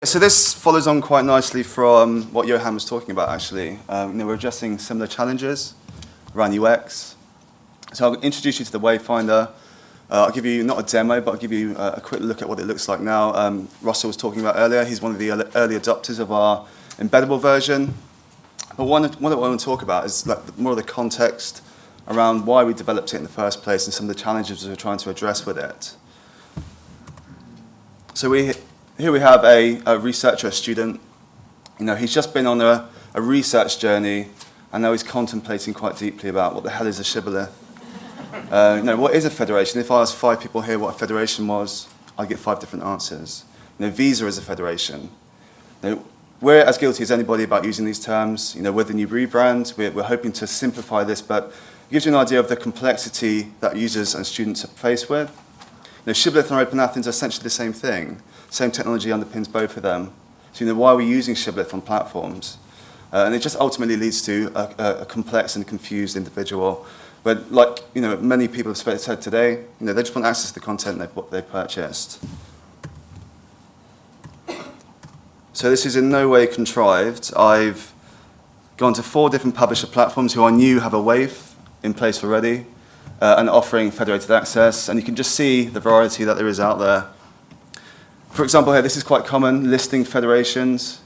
So this follows on quite nicely from what Johan was talking about, actually. We're addressing similar challenges around UX. So I'll introduce you to the Wayfinder. I'll give you, not a demo, but I'll give you a quick look at what it looks like now. Russell was talking about earlier. He's one of the early adopters of our embeddable version. But one that I want to talk about is more of the context around why we developed it in the first place and some of the challenges we're trying to address with it. So here we have a researcher, a student. He's just been on a research journey, and now he's contemplating quite deeply about what the hell is a shibboleth. What is a federation? If I asked 5 people here what a federation was, I'd get 5 different answers. Visa is a federation. We're as guilty as anybody about using these terms. With the new rebrand, we're hoping to simplify this, but it gives you an idea of the complexity that users and students are faced with. Shibboleth and OpenAthens are essentially the same thing. Same technology underpins both of them. So why are we using Shibboleth on platforms? And it just ultimately leads to a complex and confused individual. But many people have said today, they just want access to the content they've purchased. So this is in no way contrived. I've gone to 4 different publisher platforms who I knew have a Wave in place already and offering federated access. And you can just see the variety that there is out there. For example, here, this is quite common, listing federations.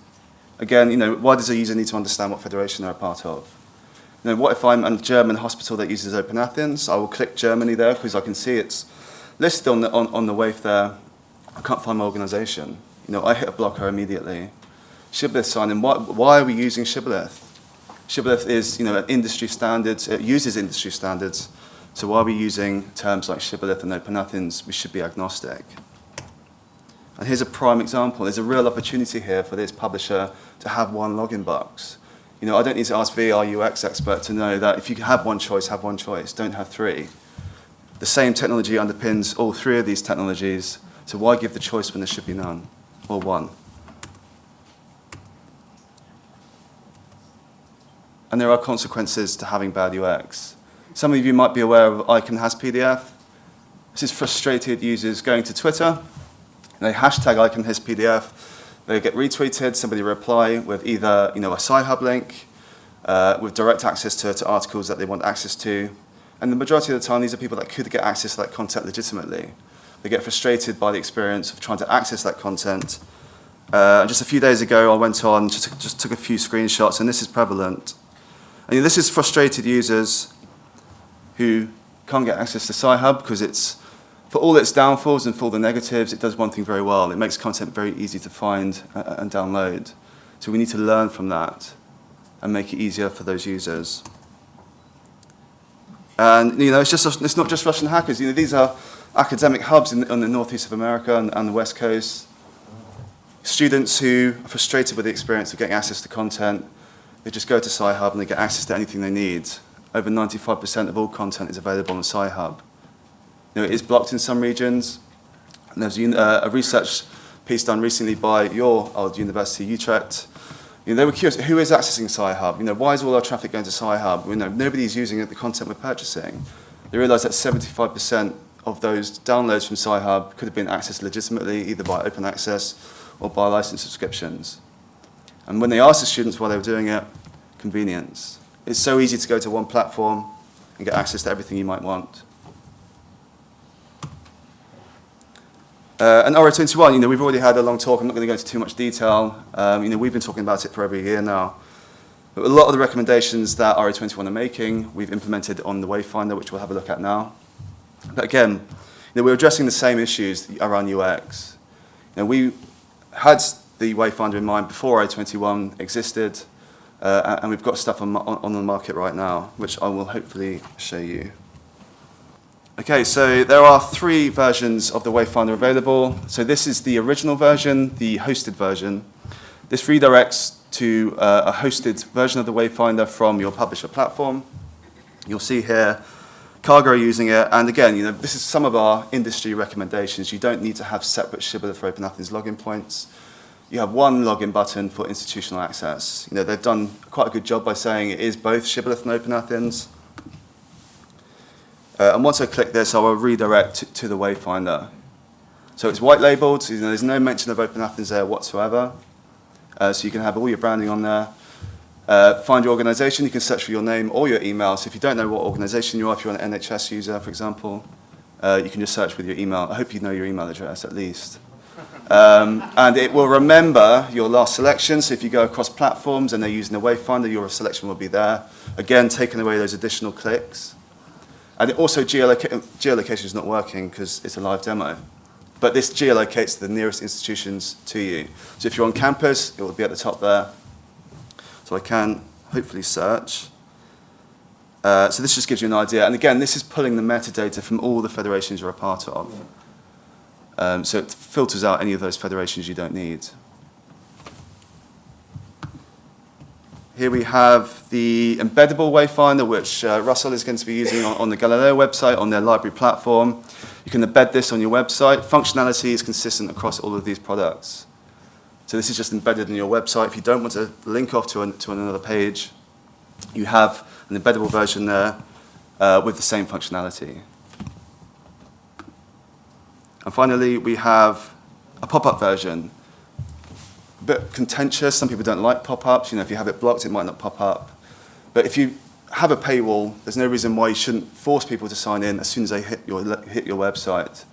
Again, why does a user need to understand what federation they're a part of? What if I'm a German hospital that uses OpenAthens? I will click Germany there because I can see it's listed on the Wave there. I can't find my organization. I hit a blocker immediately. Shibboleth sign-in, why are we using Shibboleth? Shibboleth is an industry standard, it uses industry standards. So why are we using terms like Shibboleth and OpenAthens? We should be agnostic. And here's a prime example. There's a real opportunity here for this publisher to have one login box. I don't need to ask VR UX expert to know that if you have one choice, have one choice. Don't have 3. The same technology underpins all 3 of these technologies. So why give the choice when there should be none or one? And there are consequences to having bad UX. Some of you might be aware of Icon Has PDF. This is frustrated users going to Twitter. They hashtag Icon Has PDF. They get retweeted. Somebody reply with either a Sci-Hub link, with direct access to articles that they want access to. And the majority of the time, these are people that could get access to that content legitimately. They get frustrated by the experience of trying to access that content. Just a few days ago, I went on, just took a few screenshots, and this is prevalent. And this is frustrated users who can't get access to Sci-Hub because it's, for all its downfalls and for all the negatives, it does one thing very well. It makes content very easy to find and download. So we need to learn from that and make it easier for those users. And it's not just Russian hackers. These are academic hubs on the northeast of America and the west coast. Students who are frustrated with the experience of getting access to content, they just go to Sci-Hub and they get access to anything they need. Over 95% of all content is available on Sci-Hub. It is blocked in some regions. And there's a research piece done recently by your old university, Utrecht. They were curious, who is accessing Sci-Hub? Why is all our traffic going to Sci-Hub? Nobody's using the content we're purchasing. They realized that 75% of those downloads from Sci-Hub could have been accessed legitimately, either by open access or by license subscriptions. And when they asked the students why they were doing it, convenience. It's so easy to go to one platform and get access to everything you might want. And RA21, we've already had a long talk. I'm not going to go into too much detail. We've been talking about it for over a year now. But a lot of the recommendations that RA21 are making, we've implemented on the Wayfinder, which we'll have a look at now. But again, we're addressing the same issues around UX. We had the Wayfinder in mind before RA21 existed, and we've got stuff on the market right now, which I will hopefully show you. Okay, so there are 3 versions of the Wayfinder available. So this is the original version, the hosted version. This redirects to a hosted version of the Wayfinder from your publisher platform. You'll see here Cargo are using it, and again, this is some of our industry recommendations. You don't need to have separate Shibboleth for OpenAthens login points. You have one login button for institutional access. They've done quite a good job by saying it is both Shibboleth and OpenAthens. And once I click this, I will redirect to the Wayfinder. So it's white labeled, so, there's no mention of OpenAthens there whatsoever. So you can have all your branding on there. Find your organisation, you can search for your name or your email. So if you don't know what organisation you are, if you're an NHS user, for example, you can just search with your email. I hope you know your email address at least. And it will remember your last selection. So if you go across platforms and they're using the Wayfinder, your selection will be there. Again, taking away those additional clicks. And it also geolocation is not working because it's a live demo. But this geolocates the nearest institutions to you. So if you're on campus, it will be at the top there. So I can hopefully search. So this just gives you an idea. And again, this is pulling the metadata from all the federations you're a part of. So it filters out any of those federations you don't need. Here we have the embeddable Wayfinder, which Russell is going to be using on the Galileo website, on their library platform. You can embed this on your website. Functionality is consistent across all of these products. So this is just embedded in your website. If you don't want to link off to another page, you have an embeddable version there with the same functionality. And finally, we have a pop-up version. A bit contentious. Some people don't like pop-ups. If you have it blocked, it might not pop up. But if you have a paywall, there's no reason why you shouldn't force people to sign in as soon as they hit your website.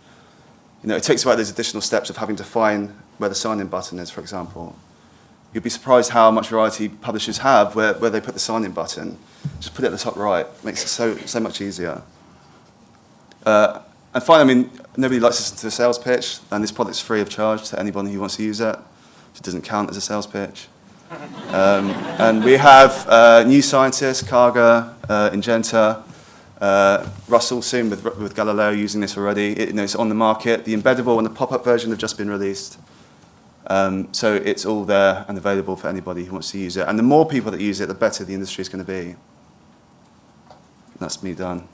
It takes away those additional steps of having to find where the sign-in button is, for example. You'd be surprised how much variety publishers have where they put the sign-in button. Just put it at the top right. It makes it so much easier. And finally, nobody likes to listen to the sales pitch, and this product's free of charge to anybody who wants to use it. It doesn't count as a sales pitch. And we have new scientists, Karga, Ingenta, Russell soon with Galileo using this already. It's on the market. The embeddable and the pop-up version have just been released. So it's all there and available for anybody who wants to use it. And the more people that use it, the better the industry is going to be. That's me done.